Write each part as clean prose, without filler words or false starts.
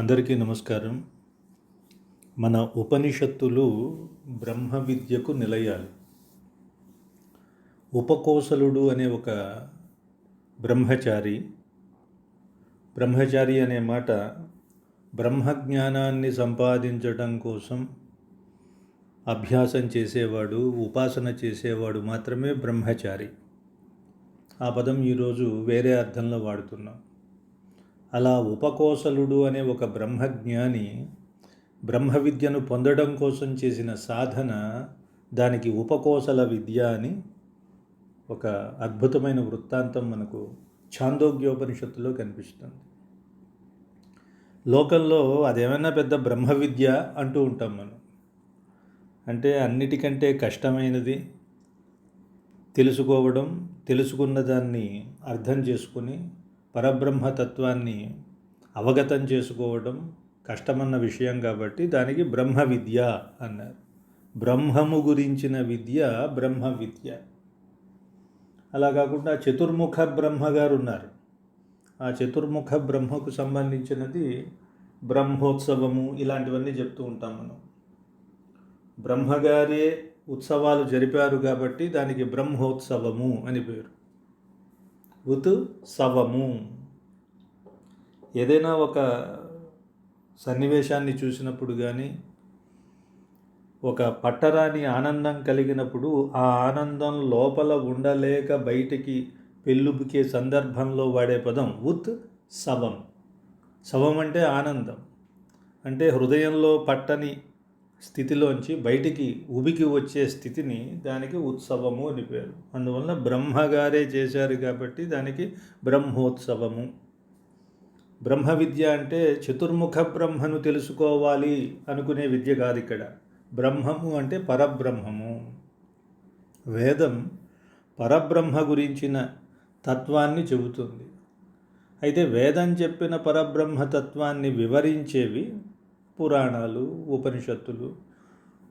అందరికీ నమస్కారం. మన ఉపనిషత్తులు బ్రహ్మ విద్యకు నిలయాలు. ఉపకోసలుడు అనే ఒక బ్రహ్మచారి అనే మాట బ్రహ్మజ్ఞానాన్ని సంపాదించడం కోసం అభ్యాసం చేసేవాడు, ఉపాసన చేసేవాడు మాత్రమే బ్రహ్మచారి. ఆ పదం ఈరోజు వేరే అర్థంలో వాడుతున్నాం. అలా ఉపకోసలుడు అనే ఒక బ్రహ్మజ్ఞాని బ్రహ్మ విద్యను పొందడం కోసం చేసిన సాధన, దానికి ఉపకోసల విద్య అని ఒక అద్భుతమైన వృత్తాంతం మనకు ఛాందోగ్యోపనిషత్తులో కనిపిస్తుంది. లోకంలో అదేమైనా పెద్ద బ్రహ్మ విద్య అంటూ ఉంటాం మనం. అంటే అన్నిటికంటే కష్టమైనది తెలుసుకోవడం, తెలుసుకున్న దాన్ని అర్థం చేసుకుని పరబ్రహ్మతత్వాన్ని అవగతం చేసుకోవడం కష్టమన్న విషయం కాబట్టి దానికి బ్రహ్మ విద్య అన్నారు. బ్రహ్మము గురించిన విద్య బ్రహ్మ విద్య. అలా కాకుండా చతుర్ముఖ బ్రహ్మగారు ఉన్నారు. ఆ చతుర్ముఖ బ్రహ్మకు సంబంధించినది బ్రహ్మోత్సవము, ఇలాంటివన్నీ చెప్తూ ఉంటాం మనం. బ్రహ్మగారే ఉత్సవాలు జరిపారు కాబట్టి దానికి బ్రహ్మోత్సవము అని పేరు. ఉత్సవము. ఏదైనా ఒక సన్నివేశాన్ని చూసినప్పుడు కానీ, ఒక పట్టరాని ఆనందం కలిగినప్పుడు ఆ ఆనందం లోపల ఉండలేక బయటికి పెళ్ళుబుకే సందర్భంలో వాడే పదం ఉత్సవం. సవం అంటే ఆనందం, అంటే హృదయంలో పట్టని స్థితిలోంచి బయటికి ఉబికి వచ్చే స్థితిని, దానికి ఉత్సవము అని పేరు. అందువల్ల బ్రహ్మగారే చేశారు కాబట్టి దానికి బ్రహ్మోత్సవము. బ్రహ్మ విద్య అంటే చతుర్ముఖ బ్రహ్మను తెలుసుకోవాలి అనుకునే విద్య కాదు ఇక్కడ. బ్రహ్మము అంటే పరబ్రహ్మము. వేదం పరబ్రహ్మ గురించిన తత్వాన్ని చెబుతుంది. అయితే వేదం చెప్పిన పరబ్రహ్మ తత్వాన్ని వివరించేవి పురాణాలు, ఉపనిషత్తులు,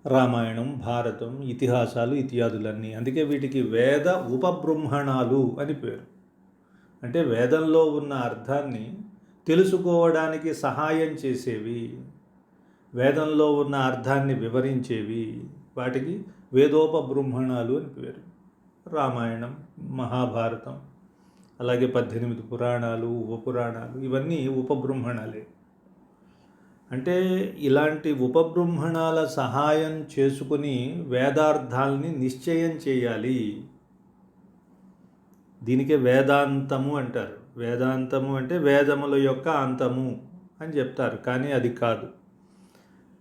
రామాయణం, భారతం, ఇతిహాసాలు ఇత్యాదులన్నీ. అందుకే వీటికి వేద ఉపబృంహణాలు అని పేరు. అంటే వేదంలో ఉన్న అర్థాన్ని తెలుసుకోవడానికి సహాయం చేసేవి, వేదంలో ఉన్న అర్థాన్ని వివరించేవి, వాటికి వేదోపబృంహణాలు అని పేరు. రామాయణం, మహాభారతం, అలాగే 18 పురాణాలు, ఉపపురాణాలు, ఇవన్నీ ఉపబృంహణాలే. అంటే ఇలాంటి ఉపబృంహణాల సహాయం చేసుకుని వేదార్థాలని నిశ్చయం చేయాలి. దీనికే వేదాంతము అంటారు. వేదాంతము అంటే వేదముల యొక్క అంతము అని చెప్తారు, కానీ అది కాదు.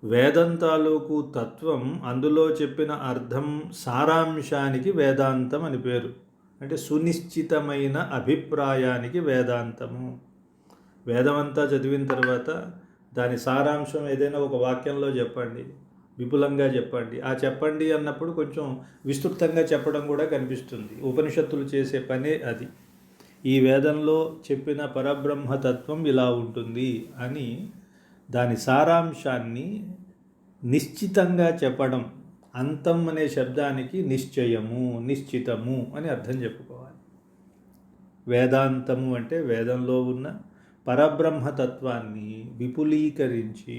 వేదం తాలూకు తత్వం, అందులో చెప్పిన అర్థం సారాంశానికి వేదాంతం అని పేరు. అంటే సునిశ్చితమైన అభిప్రాయానికి వేదాంతము. వేదమంతా చదివిన తర్వాత దాని సారాంశం ఏదైనా ఒక వాక్యంలో చెప్పండి, విపులంగా చెప్పండి. ఆ చెప్పండి అన్నప్పుడు కొంచెం విస్తృతంగా చెప్పడం కూడా కనిపిస్తుంది. ఉపనిషత్తులు చేసే పనే అది. ఈ వేదంలో చెప్పిన పరబ్రహ్మతత్వం ఇలా ఉంటుంది అని దాని సారాంశాన్ని నిశ్చితంగా చెప్పడం. అంతం అనే శబ్దానికి నిశ్చయము, నిశ్చితము అని అర్థం చెప్పుకోవాలి. వేదాంతము అంటే వేదంలో ఉన్న పరబ్రహ్మతత్వాన్ని విపులీకరించి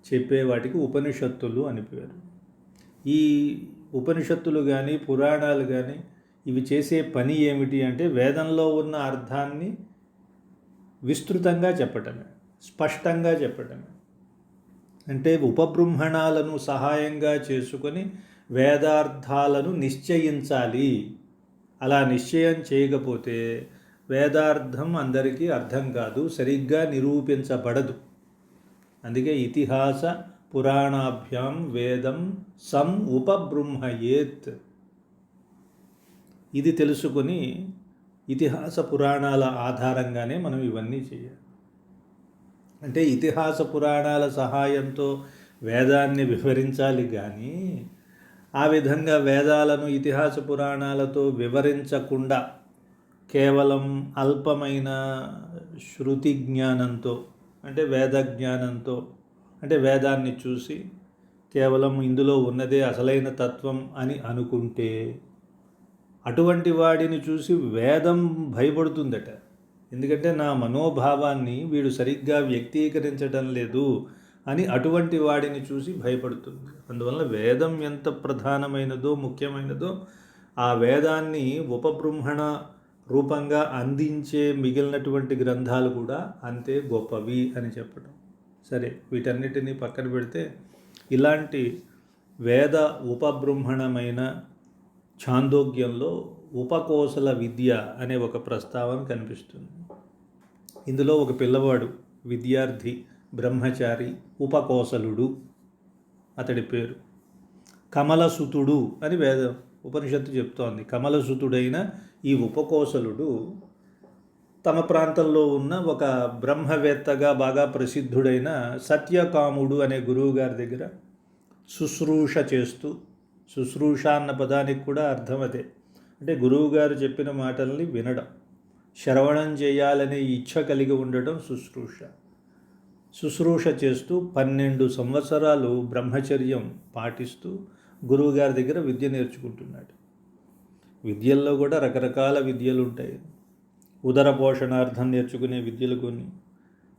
చెప్పే వాటికి ఉపనిషత్తులు అని పేరు. ఈ ఉపనిషత్తులు కానీ పురాణాలు కానీ ఇవి చేసే పని ఏమిటి అంటే వేదంలో ఉన్న అర్థాన్ని విస్తృతంగా చెప్పటమే, స్పష్టంగా చెప్పటమే. అంటే ఉపబృంహణాలను సహాయంగా చేసుకొని వేదార్థాలను నిశ్చయించాలి. అలా నిశ్చయం చేయకపోతే వేదార్థం అందరికీ అర్థం కాదు, సరిగ్గా నిరూపించబడదు. అందుకే ఇతిహాస పురాణాభ్యాం వేదం సం ఉపబృంహయేత్. ఇది తెలుసుకొని ఇతిహాస పురాణాల ఆధారంగానే మనం ఇవన్నీ చేయాలి. అంటే ఇతిహాస పురాణాల సహాయంతో వేదాన్ని వివరించాలి, కానీ ఆ విధంగా వేదాలను ఇతిహాస పురాణాలతో వివరించకుండా కేవలం అల్పమైన శృతి జ్ఞానంతో, అంటే వేద జ్ఞానంతో, అంటే వేదాన్ని చూసి కేవలం ఇందులో ఉన్నదే అసలైన తత్వం అని అనుకుంటే అటువంటి వాడిని చూసి వేదం భయపడుతుందట. ఎందుకంటే నా మనోభావాన్ని వీడు సరిగ్గా వ్యక్తీకరించడం లేదు అని అటువంటి వాడిని చూసి భయపడుతుంది. అందువల్ల వేదం ఎంత ప్రధానమైనదో ముఖ్యమైనదో ఆ వేదాన్ని ఉపబృంహణ రూపంగా అందించే మిగిలినటువంటి గ్రంథాలు కూడా అంతే గొప్పవి అని చెప్పడం. సరే, వీటన్నిటినీ పక్కన పెడితే ఇలాంటి వేద ఉపబృంహణమైన ఛాందోగ్యంలో ఉపకోసల విద్య అనే ఒక ప్రస్తావన కనిపిస్తుంది. ఇందులో ఒక పిల్లవాడు, విద్యార్థి, బ్రహ్మచారి, ఉపకోసలుడు అతడి పేరు. కమలసుతుడు అని వేదం ఉపనిషత్తు చెప్తోంది. కమలసుతుడైన ఈ ఉపకోసలుడు తమ ప్రాంతంలో ఉన్న ఒక బ్రహ్మవేత్తగా బాగా ప్రసిద్ధుడైన సత్యకాముడు అనే గురువు గారి దగ్గర శుశ్రూష చేస్తూ, శుశ్రూష అన్న పదానికి కూడా అర్థం అదే, అంటే గురువుగారు చెప్పిన మాటల్ని వినడం, శ్రవణం చేయాలనే ఇచ్ఛ కలిగి ఉండటం శుశ్రూష చేస్తూ 12 సంవత్సరాలు బ్రహ్మచర్యం పాటిస్తూ గురువుగారి దగ్గర విద్య నేర్చుకుంటున్నాడు. విద్యల్లో కూడా రకరకాల విద్యలు ఉంటాయి. ఉదర పోషణార్థం నేర్చుకునే విద్యలు కొన్ని,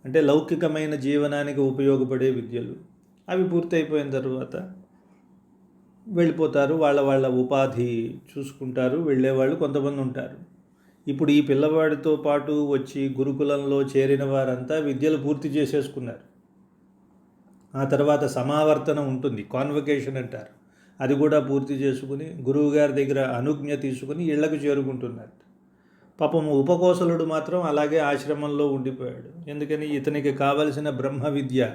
అంటే లౌకికమైన జీవనానికి ఉపయోగపడే విద్యలు. అవి పూర్తయిపోయిన తర్వాత వెళ్ళిపోతారు, వాళ్ళ ఉపాధి చూసుకుంటారు, వెళ్ళేవాళ్ళు కొంతమంది ఉంటారు. ఇప్పుడు ఈ పిల్లవాడితో పాటు వచ్చి గురుకులంలో చేరిన వారంతా విద్యలు పూర్తి చేసేసుకున్నారు. ఆ తర్వాత సమావర్తనం ఉంటుంది, కాన్వకేషన్ అంటారు. అది కూడా పూర్తి చేసుకుని గురువుగారి దగ్గర అనుజ్ఞ తీసుకుని ఇళ్లకు చేరుకుంటున్నారు. పాపం ఉపకోసలుడు మాత్రం అలాగే ఆశ్రమంలో ఉండిపోయాడు. ఎందుకని ఇతనికి కావలసిన బ్రహ్మ విద్య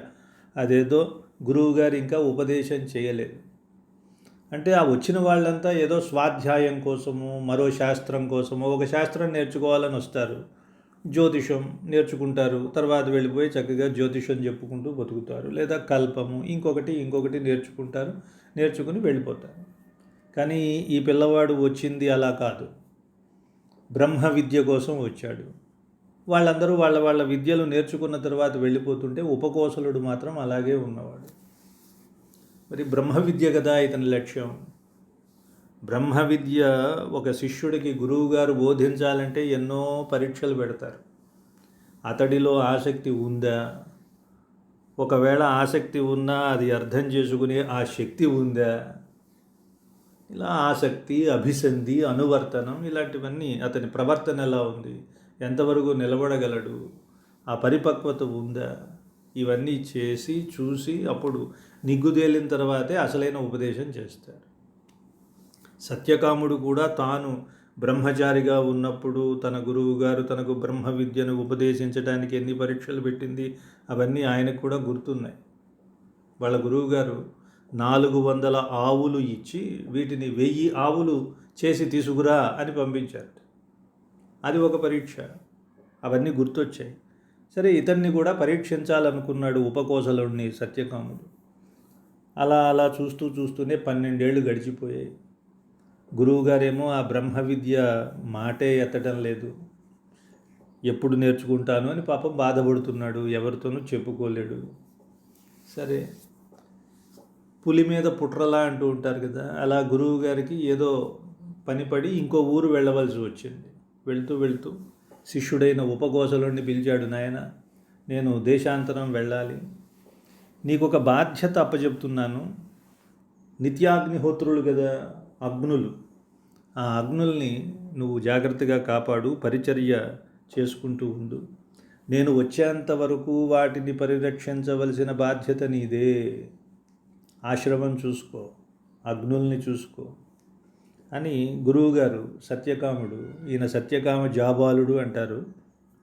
అదేదో గురువుగారు ఇంకా ఉపదేశం చేయలేదు. అంటే ఆ వచ్చిన వాళ్ళంతా ఏదో స్వాధ్యాయం కోసము, మరో శాస్త్రం కోసము, ఒక శాస్త్రం నేర్చుకోవాలని వస్తారు, జ్యోతిషం నేర్చుకుంటారు, తర్వాత వెళ్ళిపోయి చక్కగా జ్యోతిషం చెప్పుకుంటూ బతుకుతారు. లేదా కల్పము, ఇంకొకటి నేర్చుకుంటారు, నేర్చుకుని వెళ్ళిపోతారు. కానీ ఈ పిల్లవాడు వచ్చింది అలా కాదు, బ్రహ్మ విద్య కోసం వచ్చాడు. వాళ్ళందరూ వాళ్ళ విద్యలు నేర్చుకున్న తర్వాత వెళ్ళిపోతుంటే ఉపకోసలుడు మాత్రం అలాగే ఉన్నవాడు. మరి బ్రహ్మ విద్య కదా ఇతని లక్ష్యం. బ్రహ్మ విద్య ఒక శిష్యుడికి గురువుగారు బోధించాలంటే ఎన్నో పరీక్షలు పెడతారు. అతడిలో ఆసక్తి ఉందా, ఒకవేళ ఆసక్తి ఉన్నా అది అర్థం చేసుకునే ఆ శక్తి ఉందా, ఇలా ఆసక్తి, అభిసంధి, అనువర్తనం ఇలాంటివన్నీ, అతని ప్రవర్తన ఎలా ఉంది, ఎంతవరకు నిలబడగలడు, ఆ పరిపక్వత ఉందా, ఇవన్నీ చేసి చూసి అప్పుడు నిగ్గుదేలిన తర్వాతే అసలైన ఉపదేశం చేస్తారు. సత్యకాముడు కూడా తాను బ్రహ్మచారిగా ఉన్నప్పుడు తన గురువుగారు తనకు బ్రహ్మ విద్యను ఉపదేశించడానికి ఎన్ని పరీక్షలు పెట్టింది అవన్నీ ఆయనకు కూడా గుర్తున్నాయి. వాళ్ళ గురువుగారు 400 ఆవులు ఇచ్చి వీటిని 1000 ఆవులు చేసి తీసుకురా అని పంపించారు. అది ఒక పరీక్ష. అవన్నీ గుర్తొచ్చాయి. సరే, ఇతన్ని కూడా పరీక్షించాలనుకున్నాడు ఉపకోసలుడిని సత్యకాముడు. అలా చూస్తూనే 12 ఏళ్ళు గడిచిపోయాయి. గురువుగారేమో ఆ బ్రహ్మ విద్య మాటే ఎత్తడం లేదు. ఎప్పుడు నేర్చుకుంటాను అని పాపం బాధపడుతున్నాడు, ఎవరితోనూ చెప్పుకోలేడు. సరే, పులి మీద పుట్రలా అంటూ ఉంటారు కదా, అలా గురువు గారికి ఏదో పనిపడి ఇంకో ఊరు వెళ్ళవలసి వచ్చింది. వెళ్తూ శిష్యుడైన ఉపకోసలుడిని పిలిచాడు. నాయన, నేను దేశాంతరం వెళ్ళాలి, నీకు ఒక బాధ్యత అప్పచెప్తున్నాను. నిత్యాగ్నిహోత్రులు కదా అగ్నులు, ఆ అగ్నుల్ని నువ్వు జాగ్రత్తగా కాపాడు, పరిచర్య చేసుకుంటూ ఉండు. నేను వచ్చేంత వరకు వాటిని పరిరక్షించవలసిన బాధ్యత నీదే. ఆశ్రమం చూసుకో, అగ్నుల్ని చూసుకో అని గురువుగారు సత్యకాముడు, ఈయన సత్యకామ జాబాలుడు అంటారు,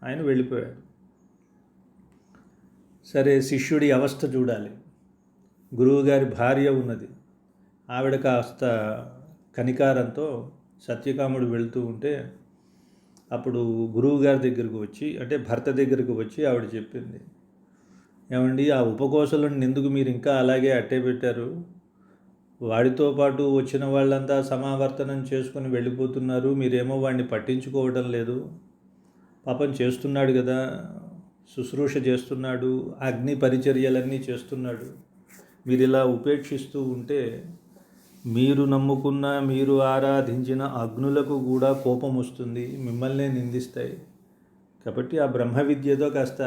ఆయన వెళ్ళిపోయాడు. సరే, శిష్యుడి అవస్థ చూడాలి. గురువుగారి భార్య ఉన్నది. ఆవిడ కాస్త కనికారంతో సత్యకాముడు వెళ్తూ ఉంటే అప్పుడు గురువుగారి దగ్గరకు వచ్చి, అంటే భర్త దగ్గరకు వచ్చి ఆవిడ చెప్పింది, ఏమండి, ఆ ఉపకోసలను ఎందుకు మీరు ఇంకా అలాగే అట్టే పెట్టారు? వాడితో పాటు వచ్చిన వాళ్ళంతా సమావర్తనం చేసుకుని వెళ్ళిపోతున్నారు, మీరేమో వాడిని పట్టించుకోవడం లేదు. పాపం చేస్తున్నాడు కదా, శుశ్రూష చేస్తున్నాడు, అగ్ని పరిచర్యలన్నీ చేస్తున్నాడు. మీరు ఇలా ఉపేక్షిస్తూ ఉంటే మీరు నమ్ముకున్న, మీరు ఆరాధించిన అగ్నులకు కూడా కోపం వస్తుంది, మిమ్మల్నే నిందిస్తాయి. కాబట్టి ఆ బ్రహ్మ విద్యతో కాస్త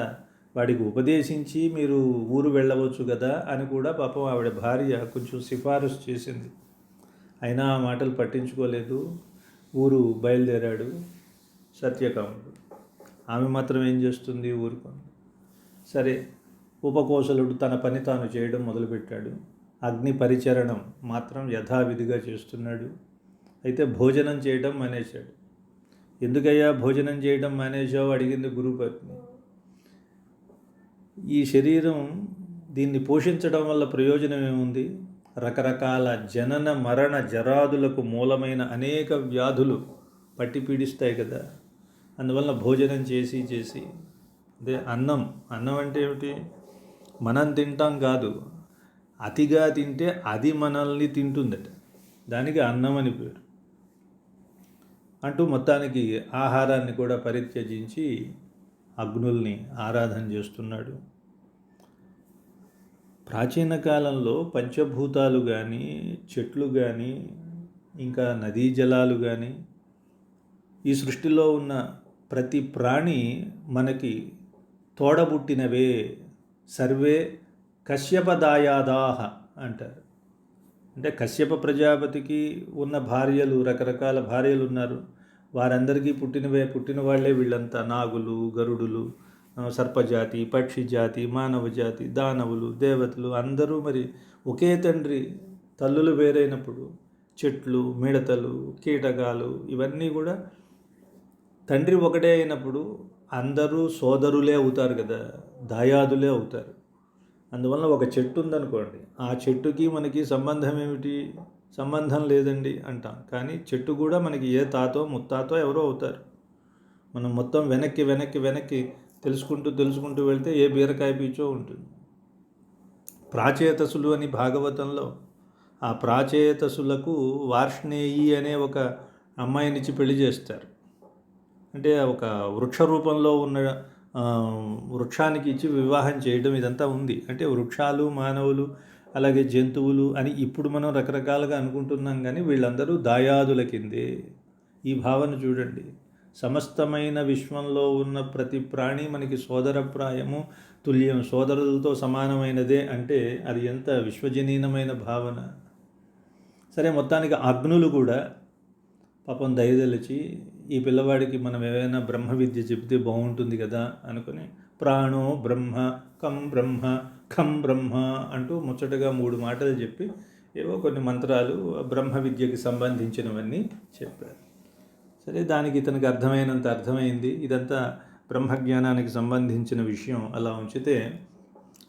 వాడికి ఉపదేశించి మీరు ఊరు వెళ్ళవచ్చు కదా అని కూడా పాపం ఆవిడ భార్య కొంచెం సిఫారసు చేసింది. అయినా ఆ మాటలు పట్టించుకోలేదు. ఊరు బయలుదేరాడు సత్యకాముడు. ఆమె మాత్రం ఏం చేస్తుంది, ఊరుకుంది. సరే, ఉపకోసలుడు తన పని తాను చేయడం మొదలుపెట్టాడు. అగ్ని పరిచరణం మాత్రం యథావిధిగా చేస్తున్నాడు. అయితే భోజనం చేయడం మానేశాడు. ఎందుకయ్యా భోజనం చేయడం మానేశావు అడిగింది గురుపత్ని. ఈ శరీరం దీన్ని పోషించడం వల్ల ప్రయోజనం ఏముంది? రకరకాల జనన మరణ జరాదులకు మూలమైన అనేక వ్యాధులు పట్టి పీడిస్తాయి కదా. అందువల్ల భోజనం చేసి అదే అన్నం అంటే ఏమిటి? మనం తింటాం కాదు, అతిగా తింటే అది మనల్ని తింటుందట. దానికి అన్నం అని పేరు. అంటూ మొత్తానికి ఆహారాన్ని కూడా పరిత్యజించి అగ్నుల్ని ఆరాధన చేస్తున్నాడు. ప్రాచీన కాలంలో పంచభూతాలు కానీ, చెట్లు కానీ, ఇంకా నదీ జలాలు కానీ, ఈ సృష్టిలో ఉన్న ప్రతి ప్రాణి మనకి తోడబుట్టినవే. సర్వే కశ్యపదాయాదాహ అంటారు. అంటే కశ్యప ప్రజాపతికి ఉన్న భార్యలు, రకరకాల భార్యలు ఉన్నారు. వారందరికీ పుట్టిన వాళ్ళే వీళ్ళంతా. నాగులు, గరుడులు, సర్పజాతి, పక్షి జాతి, మానవ జాతి, దానవులు, దేవతలు అందరూ మరి ఒకే తండ్రి. తల్లులు వేరైనప్పుడు చెట్లు, మిడతలు, కీటకాలు ఇవన్నీ కూడా తండ్రి ఒకటే అయినప్పుడు అందరూ సోదరులే అవుతారు కదా, దాయాదులే అవుతారు. అందువల్ల ఒక చెట్టు ఉందనుకోండి, ఆ చెట్టుకి మనకి సంబంధం ఏమిటి? సంబంధం లేదండి అంటాం. కానీ చెట్టు కూడా మనకి ఏ తాతో ముత్తాతో ఎవరో అవుతారు. మనం మొత్తం వెనక్కి తెలుసుకుంటూ వెళ్తే ఏ బీరకాయ పీచో ఉంటుంది. ప్రాచేతసులు అని భాగవతంలో, ఆ ప్రాచేతసులకు వార్ష్ణేయి అనే ఒక అమ్మాయినిచ్చి పెళ్లి చేస్తారు. అంటే ఒక వృక్ష రూపంలో ఉన్న వృక్షానికి ఇచ్చి వివాహం చేయడం ఇదంతా ఉంది. అంటే వృక్షాలు, మానవులు, అలాగే జంతువులు అని ఇప్పుడు మనం రకరకాలుగా అనుకుంటున్నాం. కానీ వీళ్ళందరూ దాయాదుల కిందే. ఈ భావన చూడండి. సమస్తమైన విశ్వంలో ఉన్న ప్రతి ప్రాణి మనకి సోదరప్రాయము, తుల్యం, సోదరులతో సమానమైనదే. అంటే అది ఎంత విశ్వజనీనమైన భావన. సరే, మొత్తానికి అగ్నులు కూడా పాపం దయదలిచి ఈ పిల్లవాడికి మనం ఏమైనా బ్రహ్మ విద్య చెబితే బాగుంటుంది కదా అనుకుని ప్రాణో బ్రహ్మ ఖం బ్రహ్మ అంటూ ముచ్చటగా 3 మాటలు చెప్పి ఏవో కొన్ని మంత్రాలు బ్రహ్మ విద్యకి సంబంధించినవన్నీ చెప్పారు. సరే, దానికి ఇతనికి అర్థమైనంత అర్థమైంది. ఇదంతా బ్రహ్మజ్ఞానానికి సంబంధించిన విషయం అలా ఉంచితే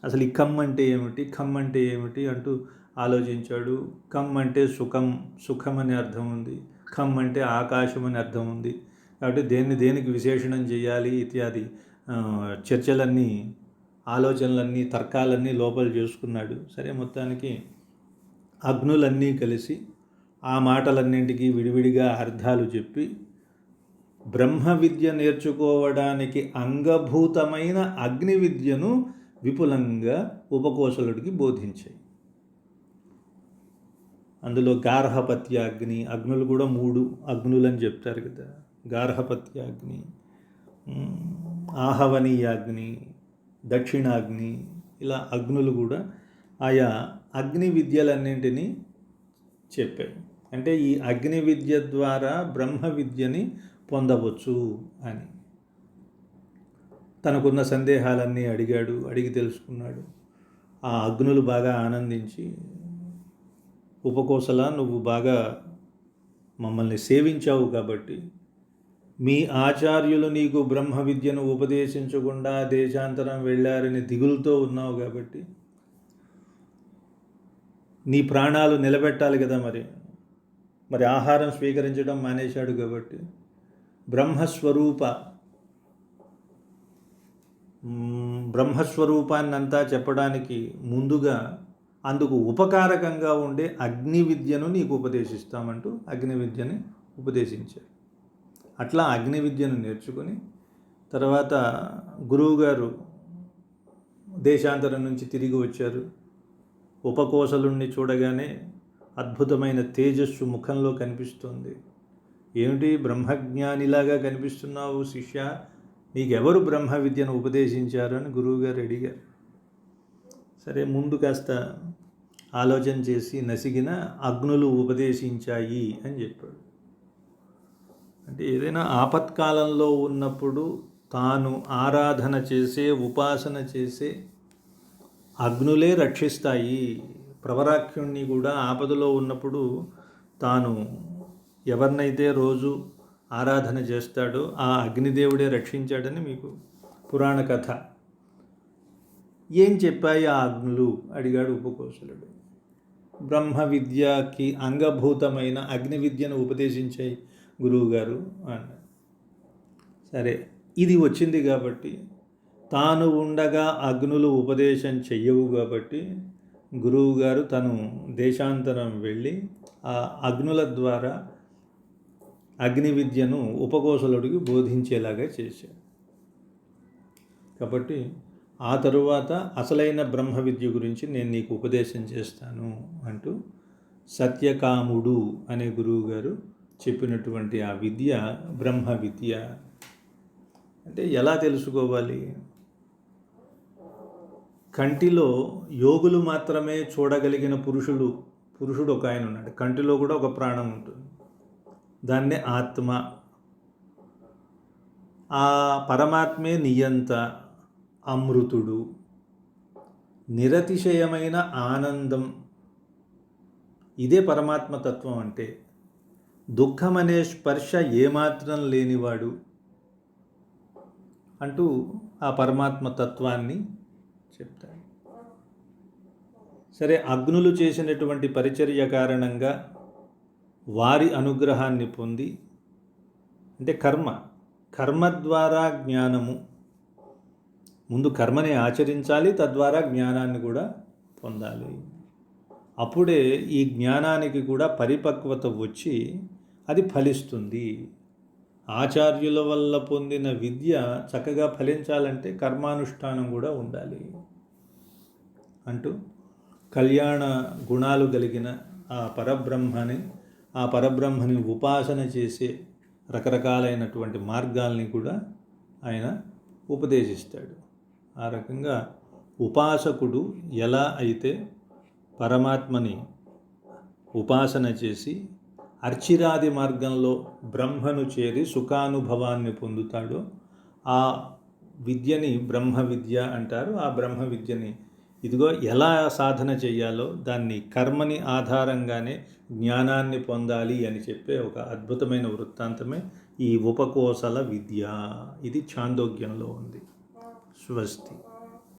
అసలు ఈ ఖమ్ అంటే ఏమిటి అంటూ ఆలోచించాడు. ఖమ్ అంటే సుఖం అనే అర్థం ఉంది. ఖమ్ అంటే ఆకాశం అని అర్థం ఉంది. కాబట్టి దేనికి విశేషణం చేయాలి ఇత్యాది చర్చలన్నీ, ఆలోచనలన్నీ, తర్కాలన్నీ లోపల చేసుకున్నాడు. సరే, మొత్తానికి అగ్నులన్నీ కలిసి ఆ మాటలన్నింటికీ విడివిడిగా అర్థాలు చెప్పి బ్రహ్మ విద్య నేర్చుకోవడానికి అంగభూతమైన అగ్ని విద్యను విపులంగా ఉపకోసలుడికి బోధించాయి. అందులో గార్హపత్యాగ్ని, అగ్నులు కూడా 3 అగ్నులని చెప్తారు కదా. గార్హపత్యాగ్ని, ఆహవనీయాగ్ని, దక్షిణాగ్ని, ఇలా అగ్నులు కూడా ఆయా అగ్ని విద్యలన్నింటినీ చెప్పాయి. అంటే ఈ అగ్ని విద్య ద్వారా బ్రహ్మ విద్యని పొందవచ్చు అని. తనకున్న సందేహాలన్నీ అడిగి తెలుసుకున్నాడు. ఆ అగ్నులు బాగా ఆనందించి, ఉపకోసల, నువ్వు బాగా మమ్మల్ని సేవించావు కాబట్టి, మీ ఆచార్యులు నీకు బ్రహ్మ విద్యను ఉపదేశించకుండా దేశాంతరం వెళ్ళారని దిగులుతో ఉన్నావు కాబట్టి, నీ ప్రాణాలు నిలబెట్టాలి కదా. మరి ఆహారం స్వీకరించడం మానేశాడు కాబట్టి బ్రహ్మస్వరూపాన్నంతా చెప్పడానికి ముందుగా అందుకు ఉపకారకంగా ఉండే అగ్ని విద్యను నీకు ఉపదేశిస్తామంటూ అగ్ని విద్యని ఉపదేశించారు. అట్లా అగ్ని విద్యను నేర్చుకొని తర్వాత గురువుగారు దేశాంతరం నుంచి తిరిగి వచ్చారు. ఉపకోసలుణ్ణి చూడగానే అద్భుతమైన తేజస్సు ముఖంలో కనిపిస్తుంది. ఏమిటి బ్రహ్మజ్ఞానిలాగా కనిపిస్తున్నావు శిష్య, నీకెవరు బ్రహ్మ విద్యను ఉపదేశించారు అని గురువుగారు అడిగారు. సరే, ముందు కాస్త ఆలోచన చేసి నసిగిన అగ్నులు ఉపదేశించాయి అని చెప్పాడు. అంటే ఏదైనా ఆపత్కాలంలో ఉన్నప్పుడు తాను ఆరాధన చేసే, ఉపాసన చేసే అగ్నులే రక్షిస్తాయి. ప్రవరాఖ్యుణ్ణి కూడా ఆపదలో ఉన్నప్పుడు తాను ఎవరినైతే రోజు ఆరాధన చేస్తాడో ఆ అగ్నిదేవుడే రక్షించాడని మీకు పురాణ కథ. ఏం చెప్పాయి ఆ అగ్నులు అడిగాడు ఉపకోశలుడు. బ్రహ్మ విద్యకి అంగభూతమైన అగ్ని విద్యను ఉపదేశించాయి గురువుగారు అన్నాడు. సరే, ఇది వచ్చింది కాబట్టి తాను ఉండగా అగ్నులు ఉపదేశం చెయ్యవు కాబట్టి గురువుగారు తను దేశాంతరం వెళ్ళి ఆ అగ్నుల ద్వారా అగ్ని విద్యను ఉపకోశలుడికి బోధించేలాగా చేశాడు. కాబట్టి ఆ తరువాత అసలైన బ్రహ్మ విద్య గురించి నేను నీకు ఉపదేశం చేస్తాను అంటూ సత్యకాముడు అనే గురువుగారు చెప్పినటువంటి ఆ విద్య బ్రహ్మ విద్య. అంటే ఎలా తెలుసుకోవాలి? కంటిలో యోగులు మాత్రమే చూడగలిగిన పురుషుడు ఒక ఆయన ఉన్నాడు. కంటిలో కూడా ఒక ప్రాణం ఉంటుంది, దాన్నే ఆత్మ. ఆ పరమాత్మే నియంత, అమృతుడు, నిరతిశయమైన ఆనందం. ఇదే పరమాత్మ తత్వం అంటే. దుఃఖం అనే స్పర్శ ఏమాత్రం లేనివాడు అంటూ ఆ పరమాత్మ తత్వాన్ని చెప్తాడు. సరే, అగ్నులు చేసినటువంటి పరిచర్య కారణంగా వారి అనుగ్రహాన్ని పొంది, అంటే కర్మ ద్వారా జ్ఞానము. ముందు కర్మని ఆచరించాలి, తద్వారా జ్ఞానాన్ని కూడా పొందాలి. అప్పుడే ఈ జ్ఞానానికి కూడా పరిపక్వత వచ్చి అది ఫలిస్తుంది. ఆచార్యుల వల్ల పొందిన విద్య చక్కగా ఫలించాలంటే కర్మానుష్ఠానం కూడా ఉండాలి అంటూ కళ్యాణ గుణాలు కలిగిన ఆ పరబ్రహ్మని ఉపాసన చేసే రకరకాలైనటువంటి మార్గాల్ని కూడా ఆయన ఉపదేశిస్తాడు. ఆ రకంగా ఉపాసకుడు ఎలా అయితే పరమాత్మని ఉపాసన చేసి అర్చిరాది మార్గంలో బ్రహ్మను చేరి సుఖానుభవాన్ని పొందుతాడో ఆ విద్యని బ్రహ్మ విద్య అంటారు. ఆ బ్రహ్మ విద్యని ఇదిగో ఎలా సాధన చేయాలో, దాన్ని కర్మని ఆధారంగానే జ్ఞానాన్ని పొందాలి అని చెప్పే ఒక అద్భుతమైన వృత్తాంతమే ఈ ఉపకోశల విద్య. ఇది ఛాందోగ్యంలో ఉంది. స్వస్తి.